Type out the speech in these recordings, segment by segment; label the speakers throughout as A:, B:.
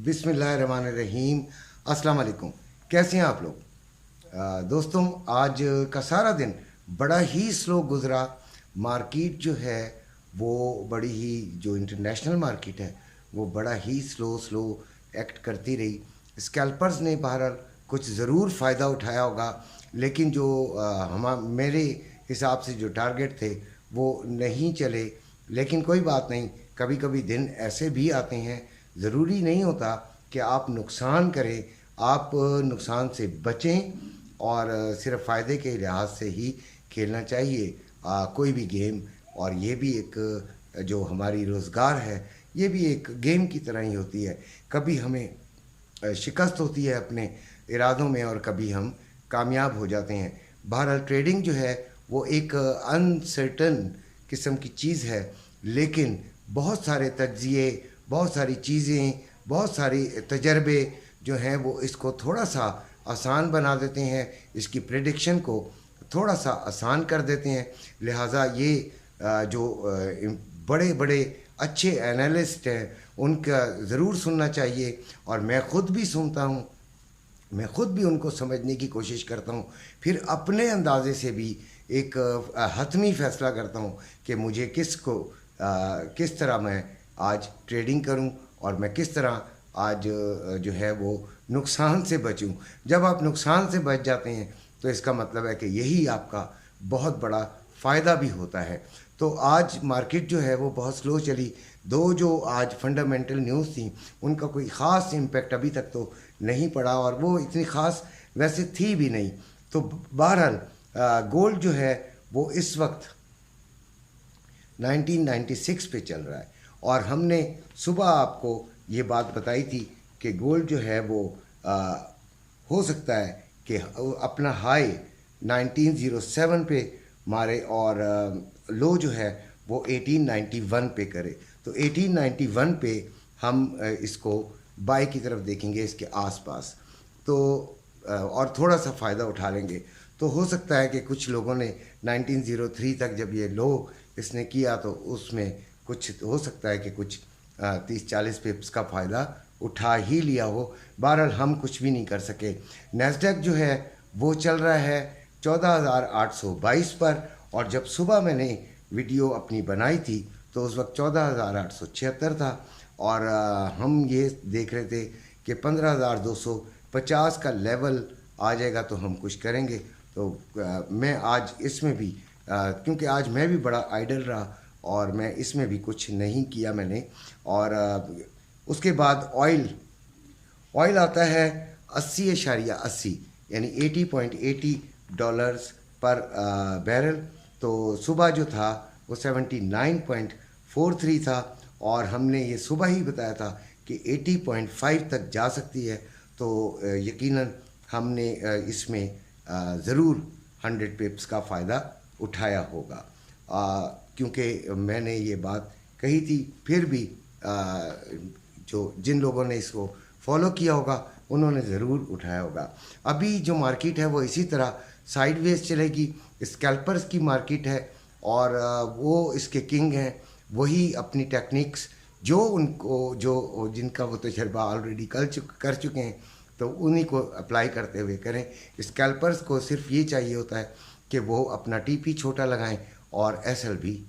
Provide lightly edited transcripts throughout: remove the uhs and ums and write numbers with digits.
A: बिस्मिल्लाहिर्रहमानिर्रहीम। अस्सलाम वालेकुम। कैसे हैं आप लोग? दोस्तों, आज का सारा दिन बड़ा ही स्लो गुज़रा। मार्केट जो है वो बड़ी ही, जो इंटरनेशनल मार्केट है वो बड़ा ही स्लो एक्ट करती रही। स्कैल्पर्स ने बहरहाल कुछ ज़रूर फ़ायदा उठाया होगा, लेकिन जो मेरे हिसाब से जो टारगेट थे वो नहीं चले। लेकिन कोई बात नहीं, कभी कभी दिन ऐसे भी आते हैं। ज़रूरी नहीं होता कि आप नुकसान करें, आप नुकसान से बचें और सिर्फ फ़ायदे के लिहाज से ही खेलना चाहिए कोई भी गेम। और ये भी एक जो हमारी रोज़गार है, ये भी एक गेम की तरह ही होती है। कभी हमें शिकस्त होती है अपने इरादों में और कभी हम कामयाब हो जाते हैं। बहरहाल ट्रेडिंग जो है वो एक अनसर्टन किस्म की चीज़ है, लेकिन बहुत सारे तज्ज़िये, बहुत सारी चीज़ें, बहुत सारे तजर्बे जो हैं वो इसको थोड़ा सा आसान बना देते हैं, इसकी प्रेडिक्शन को थोड़ा सा आसान कर देते हैं। लिहाजा ये जो बड़े बड़े अच्छे एनालिस्ट हैं उनका ज़रूर सुनना चाहिए, और मैं ख़ुद भी सुनता हूँ, मैं ख़ुद भी उनको समझने की कोशिश करता हूँ, फिर अपने अंदाज़े से भी एक हतमी फ़ैसला करता हूँ कि मुझे किस तरह मैं आज ट्रेडिंग करूं और मैं किस तरह आज जो है वो नुकसान से बचूं। जब आप नुकसान से बच जाते हैं तो इसका मतलब है कि यही आपका बहुत बड़ा फ़ायदा भी होता है। तो आज मार्केट जो है वो बहुत स्लो चली। दो जो आज फंडामेंटल न्यूज़ थी उनका कोई ख़ास इम्पेक्ट अभी तक तो नहीं पड़ा, और वो इतनी ख़ास वैसे थी भी नहीं। तो बहरहाल गोल्ड जो है वो इस वक्त 1996 पे चल रहा है, और हमने सुबह आपको ये बात बताई थी कि गोल्ड जो है वो हो सकता है कि अपना हाई 1907 पे मारे और लो जो है वो 1891 पे करे। तो 1891 पे हम इसको बाई की तरफ देखेंगे, इसके आसपास, तो और थोड़ा सा फ़ायदा उठा लेंगे। तो हो सकता है कि कुछ लोगों ने 1903 तक जब ये लो इसने किया तो उसमें कुछ हो सकता है कि कुछ 30-40 पिप्स का फ़ायदा उठा ही लिया हो। बहरहाल हम कुछ भी नहीं कर सके। नैस्डैक जो है वो चल रहा है 14,822 पर, और जब सुबह मैंने वीडियो अपनी बनाई थी तो उस वक्त 14,876 था, और हम ये देख रहे थे कि 15,250 का लेवल आ जाएगा तो हम कुछ करेंगे। तो मैं आज इसमें भी क्योंकि आज मैं भी बड़ा आइडल रहा और मैं इसमें भी कुछ नहीं किया मैंने। और उसके बाद ऑयल आता है 80.80 यानी $80.80 पर बैरल। तो सुबह जो था वो 79.43 था, और हमने ये सुबह ही बताया था कि 80.5 तक जा सकती है। तो यकीनन हमने इसमें ज़रूर 100 पिप्स का फ़ायदा उठाया होगा, क्योंकि मैंने ये बात कही थी। फिर भी जिन लोगों ने इसको फॉलो किया होगा उन्होंने ज़रूर उठाया होगा। अभी जो मार्केट है वो इसी तरह साइडवेज चलेगी। स्कैल्पर्स की मार्केट है और वो इसके किंग हैं। वही अपनी टेक्निक्स जिनका वो तजर्बा ऑलरेडी कर चुके हैं, तो उन्हीं को अप्लाई करते हुए करें। स्कैल्पर्स को सिर्फ ये चाहिए होता है कि वो अपना टीपी छोटा लगाएं और एसएल भी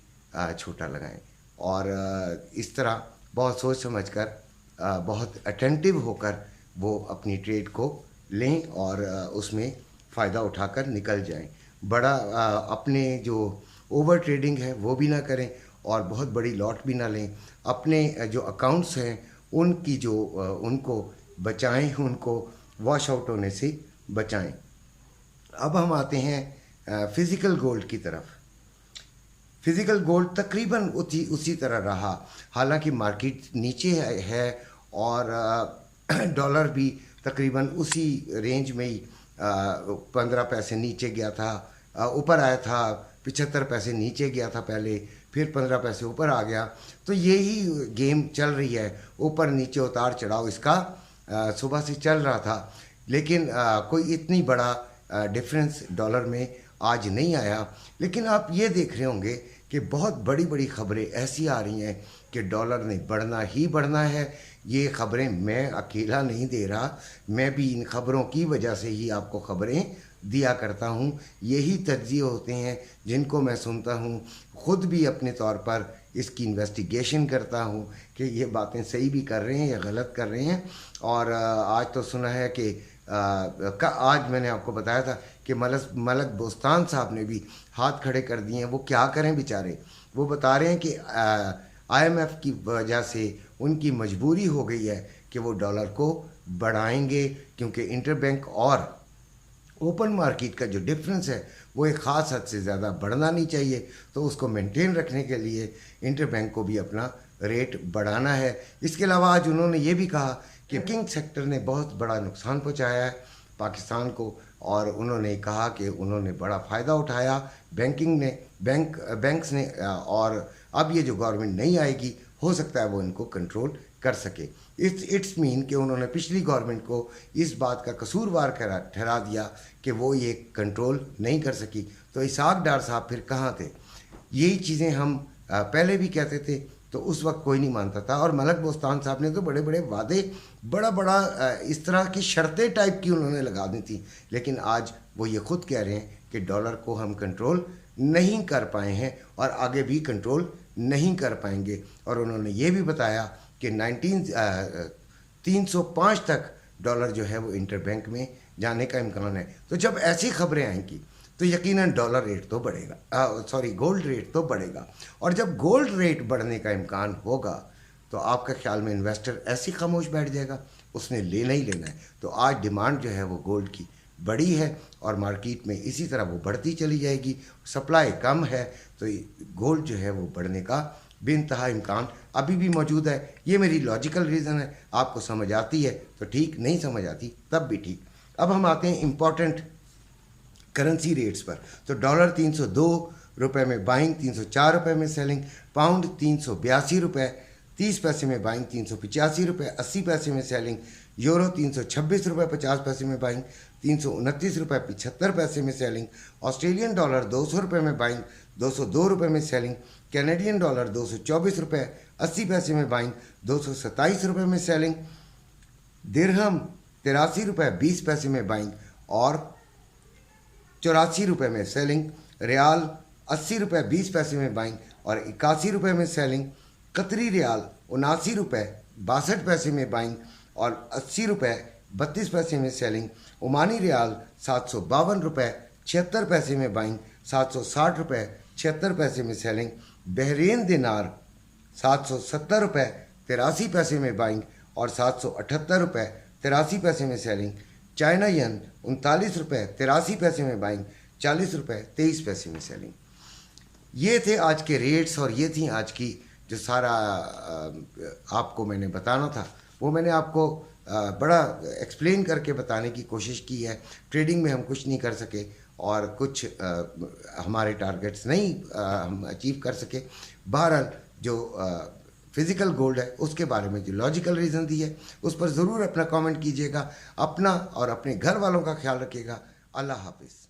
A: छोटा लगाएं, और इस तरह बहुत सोच समझकर बहुत अटेंटिव होकर वो अपनी ट्रेड को लें और उसमें फ़ायदा उठाकर निकल जाएं। बड़ा अपने जो ओवर ट्रेडिंग है वो भी ना करें और बहुत बड़ी लॉट भी ना लें। अपने जो अकाउंट्स हैं उनको बचाएं, उनको वॉश आउट होने से बचाएं। अब हम आते हैं फ़िज़िकल गोल्ड की तरफ। फ़िज़िकल गोल्ड तकरीबन उसी तरह रहा, हालांकि मार्केट नीचे है और डॉलर भी तकरीबन उसी रेंज में ही 15 पैसे नीचे गया था, ऊपर आया था 75 पैसे नीचे गया था पहले, फिर 15 पैसे ऊपर आ गया। तो यही गेम चल रही है, ऊपर नीचे उतार चढ़ाव इसका सुबह से चल रहा था। लेकिन कोई इतनी बड़ा डिफरेंस डॉलर में आज नहीं आया। लेकिन आप ये देख रहे होंगे कि बहुत बड़ी बड़ी खबरें ऐसी आ रही हैं कि डॉलर ने बढ़ना ही बढ़ना है। یہ خبریں میں اکیلا نہیں دے رہا، میں بھی ان خبروں کی وجہ سے ہی آپ کو خبریں دیا کرتا ہوں. یہی تجزیے ہوتے ہیں جن کو میں سنتا ہوں، خود بھی اپنے طور پر اس کی انویسٹیگیشن کرتا ہوں کہ یہ باتیں صحیح بھی کر رہے ہیں یا غلط کر رہے ہیں. اور آج تو سنا ہے کہ آج میں نے آپ کو بتایا تھا کہ ملک بوستان صاحب نے بھی ہاتھ کھڑے کر دیے ہیں. وہ کیا کریں بیچارے؟ وہ بتا رہے ہیں کہ آئی ایم ایف کی وجہ سے ان کی مجبوری ہو گئی ہے کہ وہ ڈالر کو بڑھائیں گے، کیونکہ انٹر بینک اور اوپن مارکیٹ کا جو ڈفرنس ہے وہ ایک خاص حد سے زیادہ بڑھنا نہیں چاہیے. تو اس کو مینٹین رکھنے کے لیے انٹر بینک کو بھی اپنا ریٹ بڑھانا ہے. اس کے علاوہ آج انہوں نے یہ بھی کہا کہ بینکنگ سیکٹر نے بہت بڑا نقصان پہنچایا ہے پاکستان کو، اور انہوں نے کہا کہ انہوں نے بڑا فائدہ اٹھایا بینکس نے، اور اب یہ جو گورنمنٹ نہیں آئے گی ہو سکتا ہے وہ ان کو کنٹرول کر سکے. اٹس مین کہ انہوں نے پچھلی گورنمنٹ کو اس بات کا قصوروار ٹھہرا دیا کہ وہ یہ کنٹرول نہیں کر سکی. تو اسحاق ڈار صاحب پھر کہاں تھے؟ یہی چیزیں ہم پہلے بھی کہتے تھے تو اس وقت کوئی نہیں مانتا تھا. اور ملک بوستان صاحب نے تو بڑے بڑے وعدے، بڑا اس طرح کی شرطیں ٹائپ کی انہوں نے لگا دی تھیں، لیکن آج وہ یہ خود کہہ رہے ہیں کہ ڈالر کو ہم کنٹرول نہیں کر پائے ہیں اور آگے بھی کنٹرول نہیں کر پائیں گے. اور انہوں نے یہ بھی بتایا کہ 305 تک ڈالر جو ہے وہ انٹر بینک میں جانے کا امکان ہے. تو جب ایسی خبریں آئیں گی تو یقیناً ڈالر ریٹ تو بڑھے گا، گولڈ ریٹ تو بڑھے گا. اور جب گولڈ ریٹ بڑھنے کا امکان ہوگا تو آپ کا خیال میں انویسٹر ایسی خاموش بیٹھ جائے گا؟ اس نے لینا ہی لینا ہے. تو آج ڈیمانڈ جو ہے وہ گولڈ کی بڑی ہے اور مارکیٹ میں اسی طرح وہ بڑھتی چلی جائے گی. سپلائی کم ہے تو گولڈ جو ہے وہ بڑھنے کا بے انتہا امکان ابھی بھی موجود ہے. یہ میری لاجیکل ریزن ہے. آپ کو سمجھ آتی ہے تو ٹھیک، نہیں سمجھ آتی تب بھی ٹھیک. اب ہم آتے ہیں امپورٹنٹ کرنسی ریٹس پر. تو ڈالر 302 روپے میں بائنگ، 304 روپے میں سیلنگ. پاؤنڈ 382 روپے 30 پیسے میں بائنگ، 385 روپے 80 پیسے میں سیلنگ. یورو 326 روپے 50 پیسے میں بائنگ، 329 روپے 75 پیسے میں سیلنگ. آسٹریلین ڈالر 200 روپے میں بائنگ، 202 روپے میں سیلنگ. کینیڈین ڈالر 224 روپے 80 پیسے میں بائنگ، 227 روپے میں سیلنگ. درہم 83 روپے 20 پیسے میں بائنگ اور 84 روپے میں سیلنگ. ریال 80 روپے 20 پیسے میں بائنگ اور 81 روپے میں سیلنگ. قطری ریال 79 روپے 62 پیسے میں بائنگ اور 80 روپے 32 پیسے میں سیلنگ. عمانی ریال 752 روپے 76 پیسے میں بائنگ، 760 روپے 76 پیسے میں سیلنگ. بحرین دینار 770 روپے 83 پیسے میں بائنگ اور 778 روپے 83 پیسے میں سیلنگ. چائنا ین 39 روپے 83 پیسے میں بائنگ، 40 روپے 23 پیسے میں سیلنگ. یہ تھے آج کے ریٹس اور یہ تھیں آج کی جو سارا آپ کو میں نے بتانا تھا وہ میں نے آپ کو بڑا ایکسپلین کر کے بتانے کی کوشش کی ہے. ٹریڈنگ میں ہم کچھ نہیں کر سکے اور کچھ ہمارے ٹارگٹس نہیں ہم اچیو کر سکے. بہرحال جو فزیکل گولڈ ہے اس کے بارے میں جو لاجیکل ریزن دی ہے اس پر ضرور اپنا کامنٹ کیجیے گا. اپنا اور اپنے گھر والوں کا خیال رکھیے گا. اللہ حافظ.